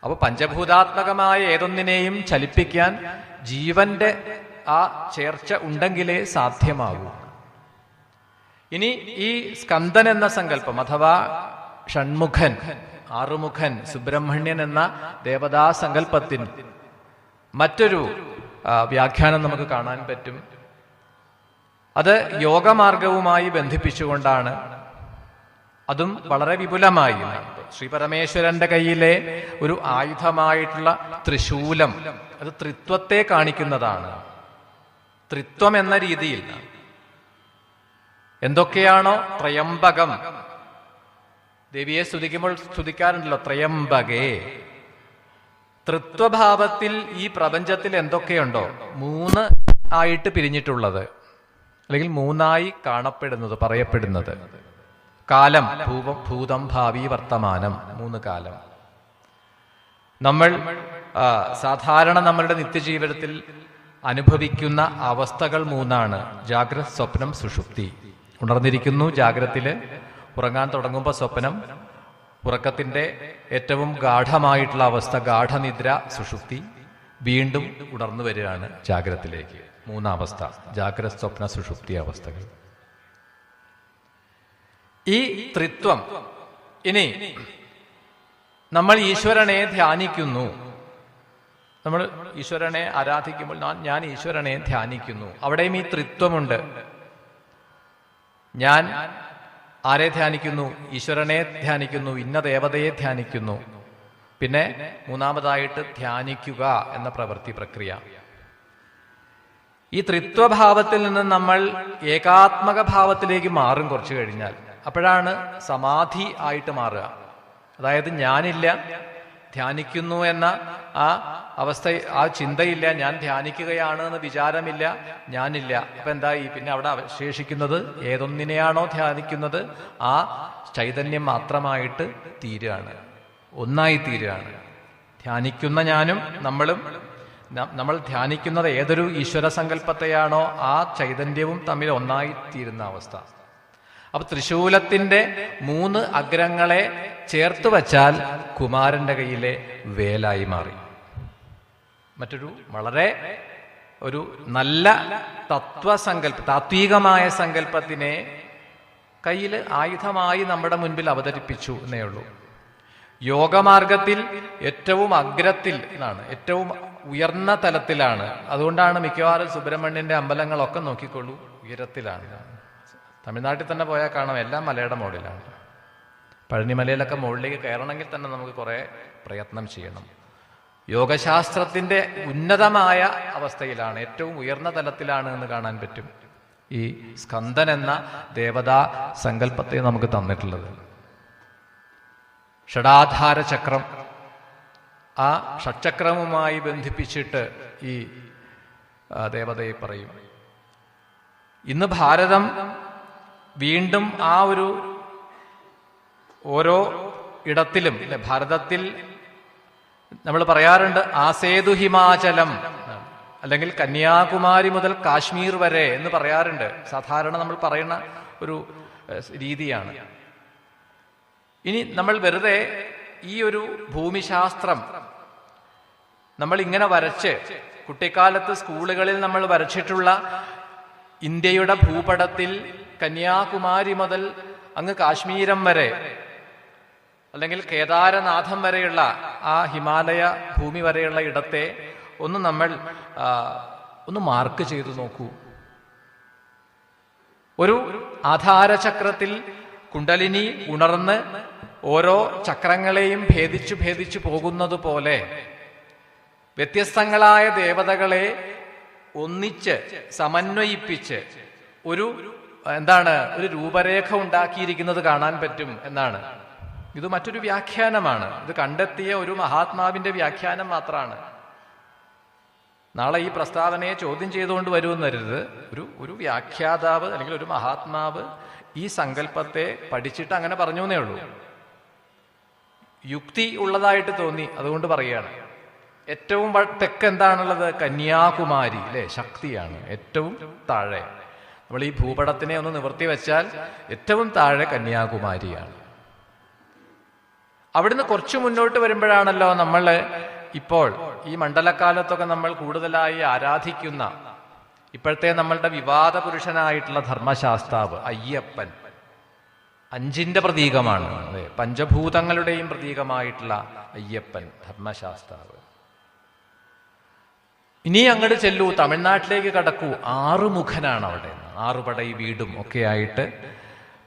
അപ്പൊ പഞ്ചഭൂതാത്മകമായ ഏതൊന്നിനെയും ചലിപ്പിക്കാൻ ജീവന്റെ ആ ചേർച്ച ഉണ്ടെങ്കിലേ സാധ്യമാകൂ. ഇനി ഈ സ്കന്ദൻ എന്ന സങ്കല്പം അഥവാ ഷൺമുഖൻ, ആറുമുഖൻ സുബ്രഹ്മണ്യൻ എന്ന ദേവതാ സങ്കല്പത്തിന് മറ്റൊരു വ്യാഖ്യാനം നമുക്ക് കാണാൻ പറ്റും. അത് യോഗമാർഗവുമായി ബന്ധിപ്പിച്ചുകൊണ്ടാണ്. അതും വളരെ വിപുലമായി. ശ്രീ പരമേശ്വരന്റെ കയ്യിലെ ഒരു ആയുധമായിട്ടുള്ള ത്രിശൂലം അത് ത്രിത്വത്തെ കാണിക്കുന്നതാണ്. ത്രിത്വം എന്ന രീതിയിൽ എന്തൊക്കെയാണോ ത്രയംബകം, ദേവിയെ സ്തുതിക്കുമ്പോൾ സ്തുതിക്കാറുണ്ടല്ലോ ത്രയംബകേ. തൃത്വഭാവത്തിൽ ഈ പ്രപഞ്ചത്തിൽ എന്തൊക്കെയുണ്ടോ 3 ആയിട്ട് പിരിഞ്ഞിട്ടുള്ളത്, അല്ലെങ്കിൽ 3ആയി കാണപ്പെടുന്നത്, പറയപ്പെടുന്നത്. കാലം, ഭൂതം, ഭാവി, വർത്തമാനം, 3 കാലം. നമ്മൾ സാധാരണ നമ്മളുടെ നിത്യജീവിതത്തിൽ അനുഭവിക്കുന്ന അവസ്ഥകൾ 3ആണ്. ജാഗ്രത്, സ്വപ്നം, സുഷുപ്തി. ഉണർന്നിരിക്കുന്നു ജാഗ്രത്തില്, ഉറങ്ങാൻ തുടങ്ങുമ്പോൾ സ്വപ്നം, ഉറക്കത്തിന്റെ ഏറ്റവും ഗാഠമായിട്ടുള്ള അവസ്ഥ ഗാഠനിദ്ര, സുഷുപ്തി. വീണ്ടും ഉണർന്നു വരികയാണ് ജാഗ്രത്തിലേക്ക്. 3 അവസ്ഥ, ജാഗ്രത്, സ്വപ്ന, സുഷുപ്തി അവസ്ഥകൾ. ഈ ത്രിത്വം. ഇനി നമ്മൾ ഈശ്വരനെ ധ്യാനിക്കുന്നു, നമ്മൾ ഈശ്വരനെ ആരാധിക്കുമ്പോൾ ഞാൻ ഈശ്വരനെ ധ്യാനിക്കുന്നു. അവിടെയും ഈ ത്രിത്വമുണ്ട്. ഞാൻ ആരെ ധ്യാനിക്കുന്നു? ഈശ്വരനെ ധ്യാനിക്കുന്നു, ഇന്ന ദേവതയെ ധ്യാനിക്കുന്നു. പിന്നെ 3ാമതായിട്ട് ധ്യാനിക്കുക എന്ന പ്രവൃത്തി പ്രക്രിയ. ഈ ത്രിത്വഭാവത്തിൽ നിന്ന് നമ്മൾ ഏകാത്മക ഭാവത്തിലേക്ക് മാറും കുറച്ചു കഴിഞ്ഞാൽ. അപ്പോഴാണ് സമാധി ആയിട്ട് മാറുക. അതായത് ഞാനില്ല, ധ്യാനിക്കുന്നു എന്ന ആ അവസ്ഥ, ആ ചിന്തയില്ല. ഞാൻ ധ്യാനിക്കുകയാണ് എന്ന് വിചാരമില്ല, ഞാനില്ല. അപ്പൊ എന്തായി? പിന്നെ അവിടെ അവശേഷിക്കുന്നത് ഏതൊന്നിനെയാണോ ധ്യാനിക്കുന്നത് ആ ചൈതന്യം മാത്രമായിട്ട് തീരുകയാണ്, ഒന്നായി തീരുകയാണ്. ധ്യാനിക്കുന്ന ഞാനും നമ്മളും, നമ്മൾ ധ്യാനിക്കുന്നത് ഏതൊരു ഈശ്വര സങ്കല്പത്തെയാണോ ആ ചൈതന്യവും തമ്മിൽ ഒന്നായി തീരുന്ന അവസ്ഥ. അപ്പൊ ത്രിശൂലത്തിന്റെ 3 അഗ്രങ്ങളെ ചേർത്ത് വച്ചാൽ കുമാരന്റെ കയ്യിലെ വേലായി മാറി. മറ്റൊരു വളരെ ഒരു നല്ല താത്വികമായ സങ്കല്പത്തിനെ കയ്യിൽ ആയുധമായി നമ്മുടെ മുൻപിൽ അവതരിപ്പിച്ചു എന്നേ ഉള്ളൂ. യോഗമാർഗത്തിൽ ഏറ്റവും അഗ്രത്തിൽ ആണ്, ഏറ്റവും ഉയർന്ന തലത്തിലാണ്. അതുകൊണ്ടാണ് മിക്കവാറും സുബ്രഹ്മണ്യന്റെ അമ്പലങ്ങളൊക്കെ നോക്കിക്കൊള്ളൂ ഉയരത്തിലാണ്. തമിഴ്നാട്ടിൽ തന്നെ പോയാൽ കാണാം എല്ലാം മലയുടെ മുകളിലാണ്. പഴനിമലയിലൊക്കെ മുകളിലേക്ക് കയറണമെങ്കിൽ തന്നെ നമുക്ക് കുറെ പ്രയത്നം ചെയ്യണം. യോഗശാസ്ത്രത്തിന്റെ ഉന്നതമായ അവസ്ഥയിലാണ്, ഏറ്റവും ഉയർന്ന തലത്തിലാണ് എന്ന് കാണാൻ പറ്റും ഈ സ്കന്ദൻ എന്ന ദേവതാ സങ്കല്പത്തെ നമുക്ക് തന്നിട്ടുള്ളത്. ഷഡാധാര ചക്രം, ആ ഷഡ്ചക്രവുമായി ബന്ധിപ്പിച്ചിട്ട് ഈ ദേവതയെ പറയും. ഇന്ന് ഭാരതം വീണ്ടും ആ ഒരു ഓരോ ഇടത്തിലും, ഭാരതത്തിൽ നമ്മൾ പറയാറുണ്ട് ആസേതു ഹിമാചലം, അല്ലെങ്കിൽ കന്യാകുമാരി മുതൽ കാശ്മീർ വരെ എന്ന് പറയാറുണ്ട്. സാധാരണ നമ്മൾ പറയുന്ന ഒരു രീതിയാണ്. ഇനി നമ്മൾ വെറുതെ ഈ ഒരു ഭൂമിശാസ്ത്രം നമ്മൾ ഇങ്ങനെ വരച്ച്, കുട്ടിക്കാലത്ത് സ്കൂളുകളിൽ നമ്മൾ വരച്ചിട്ടുള്ള ഇന്ത്യയുടെ ഭൂപടത്തിൽ കന്യാകുമാരി മുതൽ അങ്ങ് കാശ്മീരം വരെ, അല്ലെങ്കിൽ കേദാരനാഥം വരെയുള്ള ആ ഹിമാലയ ഭൂമി വരെയുള്ള ഇടത്തെ നമ്മൾ ഒന്ന് മാർക്ക് ചെയ്തു നോക്കൂ. ഒരു ആധാരചക്രത്തിൽ കുണ്ടലിനി ഉണർന്ന് ഓരോ ചക്രങ്ങളെയും ഭേദിച്ചു പോകുന്നത് പോലെ വ്യത്യസ്തങ്ങളായ ദേവതകളെ ഒന്നിച്ച് സമന്വയിപ്പിച്ച് ഒരു ഒരു രൂപരേഖ ഉണ്ടാക്കിയിരിക്കുന്നത് കാണാൻ പറ്റും എന്നാണ്. ഇത് മറ്റൊരു വ്യാഖ്യാനമാണ്. ഇത് കണ്ടെത്തിയ ഒരു മഹാത്മാവിന്റെ വ്യാഖ്യാനം മാത്രമാണ്. നാളെ ഈ പ്രസ്താവനയെ ചോദ്യം ചെയ്തുകൊണ്ട് വരുമെന്നരുത്. ഒരു വ്യാഖ്യാതാവ് അല്ലെങ്കിൽ ഒരു മഹാത്മാവ് ഈ സങ്കല്പത്തെ പഠിച്ചിട്ട് അങ്ങനെ പറഞ്ഞു എന്നേ ഉള്ളൂ. യുക്തി ഉള്ളതായിട്ട് തോന്നി, അതുകൊണ്ട് പറയുകയാണ്. ഏറ്റവും തെക്ക് എന്താണുള്ളത്? കന്യാകുമാരി അല്ലെ, ശക്തിയാണ്. ഏറ്റവും താഴെ നമ്മൾ ഈ ഭൂപടത്തിനെ ഒന്ന് നിവർത്തി വെച്ചാൽ ഏറ്റവും താഴെ കന്യാകുമാരിയാണ്. അവിടുന്ന് കുറച്ചു മുന്നോട്ട് വരുമ്പോഴാണല്ലോ നമ്മൾ ഇപ്പോൾ ഈ മണ്ഡലകാലത്തൊക്കെ നമ്മൾ കൂടുതലായി ആരാധിക്കുന്ന ഇപ്പോഴത്തെ നമ്മളുടെ വിവാദ പുരുഷനായിട്ടുള്ള ധർമ്മശാസ്താവ് അയ്യപ്പൻ, 5ന്റെ പ്രതീകമാണ്. അതെ, പഞ്ചഭൂതങ്ങളുടെയും പ്രതീകമായിട്ടുള്ള അയ്യപ്പൻ ധർമ്മശാസ്താവ്. ഇനി അങ്ങോട്ട് ചെല്ലൂ, തമിഴ്നാട്ടിലേക്ക് കടക്കൂ, 6 മുഖനാണ് അവിടെ. 6 പടൈ വീടും ഒക്കെ ആയിട്ട്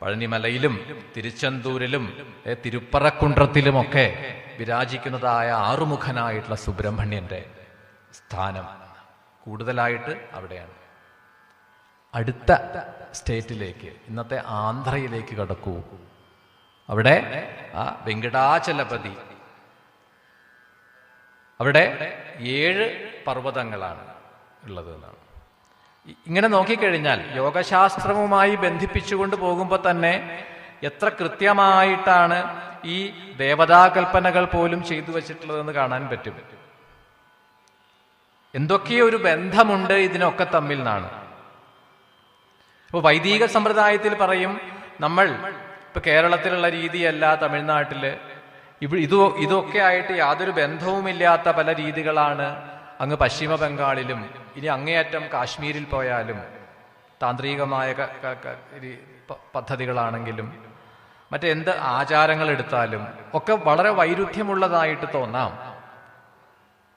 പഴനിമലയിലും തിരുച്ചെന്തൂരിലും തിരുപ്പറക്കുன்றത്തിലുമൊക്കെ വിരാജിക്കുന്നതായ 6 മുഖനായിട്ടുള്ള സുബ്രഹ്മണ്യന്റെ സ്ഥാനം കൂടുതലായിട്ട് അവിടെയാണ്. അടുത്ത സ്റ്റേറ്റിലേക്ക്, ഇന്നത്തെ ആന്ധ്രയിലേക്ക് കടക്കൂ. അവിടെ ആ വെങ്കടാചലപതി, അവിടെ 7 പർവ്വതങ്ങളാണ് ഉള്ളത് എന്നാണ്. ഇങ്ങനെ നോക്കിക്കഴിഞ്ഞാൽ യോഗശാസ്ത്രവുമായി ബന്ധിപ്പിച്ചുകൊണ്ട് പോകുമ്പോൾ തന്നെ എത്ര കൃത്യമായിട്ടാണ് ഈ ദേവതാകൽപ്പനകൾ പോലും ചെയ്തു വച്ചിട്ടുള്ളതെന്ന് കാണാൻ പറ്റും. എന്തൊക്കെയോ ഒരു ബന്ധമുണ്ട് ഇതിനൊക്കെ തമ്മിൽ നിന്നാണ്. ഇപ്പൊ വൈദിക സമ്പ്രദായത്തിൽ പറയും, നമ്മൾ ഇപ്പൊ കേരളത്തിലുള്ള രീതിയല്ല തമിഴ്നാട്ടില്, ഇതൊക്കെ ആയിട്ട് യാതൊരു ബന്ധവുമില്ലാത്ത പല രീതികളാണ് അങ്ങ് പശ്ചിമ ബംഗാളിലും, ഇനി അങ്ങേയറ്റം കാശ്മീരിൽ പോയാലും താന്ത്രികമായ പദ്ധതികളാണെങ്കിലും മറ്റെന്ത് ആചാരങ്ങൾ എടുത്താലും ഒക്കെ വളരെ വൈരുദ്ധ്യമുള്ളതായിട്ട് തോന്നാം,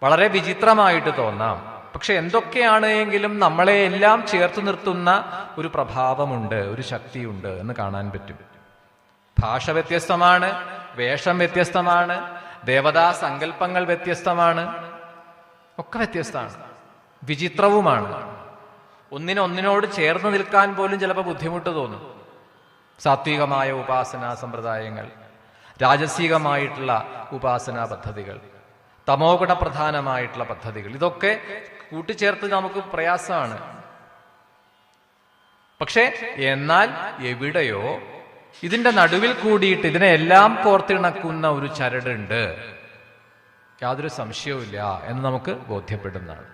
വളരെ വിചിത്രമായിട്ട് തോന്നാം. പക്ഷെ എന്തൊക്കെയാണ് എങ്കിലും നമ്മളെ എല്ലാം ചേർത്ത് നിർത്തുന്ന ഒരു പ്രഭാവമുണ്ട്, ഒരു ശക്തിയുണ്ട് എന്ന് കാണാൻ പറ്റും. ഭാഷ വ്യത്യസ്തമാണ്, വേഷം വ്യത്യസ്തമാണ്, ദേവതാ സങ്കല്പങ്ങൾ വ്യത്യസ്തമാണ്, ഒക്കെ വ്യത്യസ്തമാണ്, വിചിത്രവുമാണ്. ഒന്നിനൊന്നിനോട് ചേർന്ന് നിൽക്കാൻ പോലും ചിലപ്പോൾ ബുദ്ധിമുട്ട് തോന്നും. സാത്വികമായ ഉപാസനാ സമ്പ്രദായങ്ങൾ, രാജസികമായിട്ടുള്ള ഉപാസനാ പദ്ധതികൾ, തമോ ഗുണപ്രധാനമായിട്ടുള്ള പദ്ധതികൾ, ഇതൊക്കെ കൂട്ടിച്ചേർത്ത് നമുക്ക് പ്രയാസമാണ്. പക്ഷെ എന്നാൽ എവിടെയോ ഇതിന്റെ നടുവിൽ കൂടിയിട്ട് ഇതിനെല്ലാം കോർത്തിണക്കുന്ന ഒരു ചരടുണ്ട്, യാതൊരു സംശയവുമില്ല എന്ന് നമുക്ക് ബോധ്യപ്പെടുന്നതാണ്.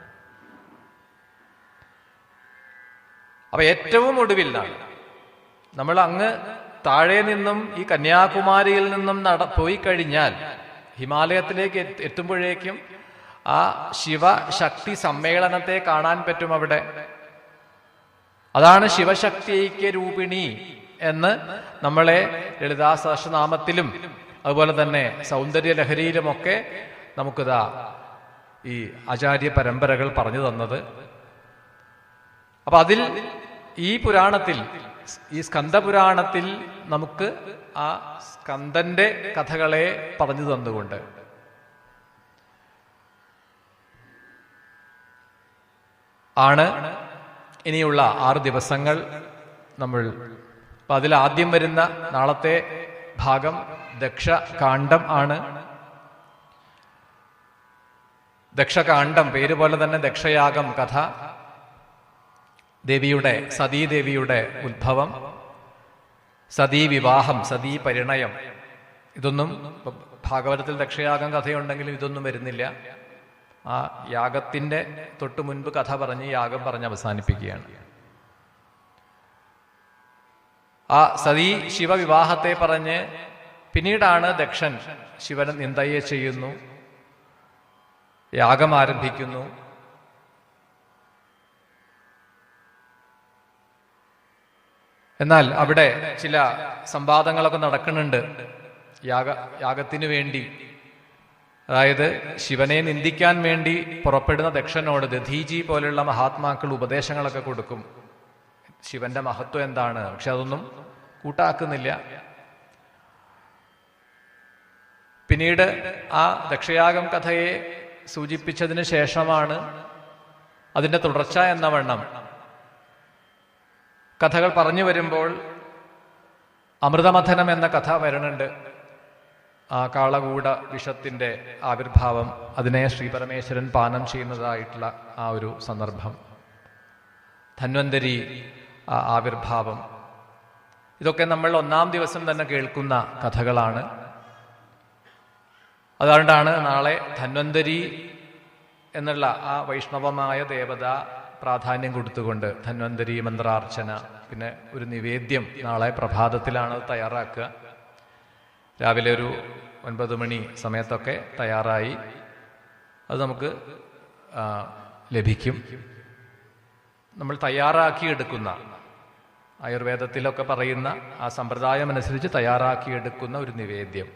അപ്പൊ ഏറ്റവും ഒടുവിലാണ് നമ്മൾ അങ്ങ് താഴെ നിന്നും ഈ കന്യാകുമാരിയിൽ നിന്നും പോയി കഴിഞ്ഞാൽ ഹിമാലയത്തിലേക്ക് എത്തുമ്പോഴേക്കും ആ ശിവശക്തി സമ്മേളനത്തെ കാണാൻ പറ്റും അവിടെ. അതാണ് ശിവശക്തി ഐക്യരൂപിണി എന്ന് നമ്മളെ ലളിതാ സഹസ്രനാമത്തിലും അതുപോലെ തന്നെ സൗന്ദര്യ ലഹരിയിലുമൊക്കെ നമുക്കിതാ ഈ ആചാര്യ പരമ്പരകൾ പറഞ്ഞു തന്നത്. അപ്പൊ അതിൽ ഈ പുരാണത്തിൽ, ഈ സ്കന്ദപുരാണത്തിൽ നമുക്ക് ആ സ്കന്ദന്റെ കഥകളെ പറഞ്ഞു തന്നുകൊണ്ട് ആണ് ഇനിയുള്ള 6 ദിവസങ്ങൾ നമ്മൾ. അപ്പൊ അതിൽ ആദ്യം വരുന്ന നാളത്തെ ഭാഗം ദക്ഷകാണ്ഡം ആണ്. ദക്ഷകാണ്ഡം പേര് പോലെ തന്നെ ദക്ഷയാഗം കഥ, ദേവിയുടെ സതീദേവിയുടെ ഉദ്ഭവം, സതീ വിവാഹം, സതീ പരിണയം, ഇതൊന്നും ഭാഗവതത്തിൽ ദക്ഷയാഗം കഥയുണ്ടെങ്കിലും ഇതൊന്നും വരുന്നില്ല. ആ യാഗത്തിന്റെ തൊട്ടു മുൻപ് കഥ പറഞ്ഞ് യാഗം പറഞ്ഞ് അവസാനിപ്പിക്കുകയാണ്. ആ സതീ ശിവവിവാഹത്തെ പറഞ്ഞ് പിന്നീടാണ് ദക്ഷൻ ശിവനെ നിന്ദയെ ചെയ്യുന്നു, യാഗം ആരംഭിക്കുന്നു. എന്നാൽ അവിടെ ചില സംവാദങ്ങളൊക്കെ നടക്കുന്നുണ്ട് യാഗത്തിനു വേണ്ടി. അതായത് ശിവനെ നിന്ദിക്കാൻ വേണ്ടി പുറപ്പെടുന്ന ദക്ഷനോട് ദധീജി പോലുള്ള മഹാത്മാക്കൾ ഉപദേശങ്ങളൊക്കെ കൊടുക്കും, ശിവന്റെ മഹത്വം എന്താണ്. പക്ഷെ അതൊന്നും കൂട്ടാക്കുന്നില്ല. പിന്നീട് ആ ദക്ഷയാഗം കഥയെ സൂചിപ്പിച്ചതിന് ശേഷമാണ് അതിന്റെ തുടർച്ച എന്ന വണ്ണം കഥകൾ പറഞ്ഞു വരുമ്പോൾ അമൃതമഥനം എന്ന കഥ വരുന്നുണ്ട്. ആ കാളകൂട വിഷത്തിന്റെ ആവിർഭാവം, അതിനെ ശ്രീപരമേശ്വരൻ പാനം ചെയ്യുന്നതായിട്ടുള്ള ആ ഒരു സന്ദർഭം, ധന്വന്തരി ആവിർഭാവം, ഇതൊക്കെ നമ്മൾ 1-ാം ദിവസം തന്നെ കേൾക്കുന്ന കഥകളാണ്. അതുകൊണ്ടാണ് നാളെ ധന്വന്തരി എന്നുള്ള ആ വൈഷ്ണവമായ ദേവത പ്രാധാന്യം കൊടുത്തുകൊണ്ട് ധന്വന്തരി മന്ത്രാർച്ചന, പിന്നെ ഒരു നിവേദ്യം നാളെ പ്രഭാതത്തിലാണ് അത് തയ്യാറാക്കുക. രാവിലെ ഒരു 9 മണി സമയത്തൊക്കെ തയ്യാറായി അത് നമുക്ക് ലഭിക്കും. നമ്മൾ തയ്യാറാക്കിയെടുക്കുന്ന, ആയുർവേദത്തിലൊക്കെ പറയുന്ന ആ സമ്പ്രദായം അനുസരിച്ച് തയ്യാറാക്കിയെടുക്കുന്ന ഒരു നിവേദ്യം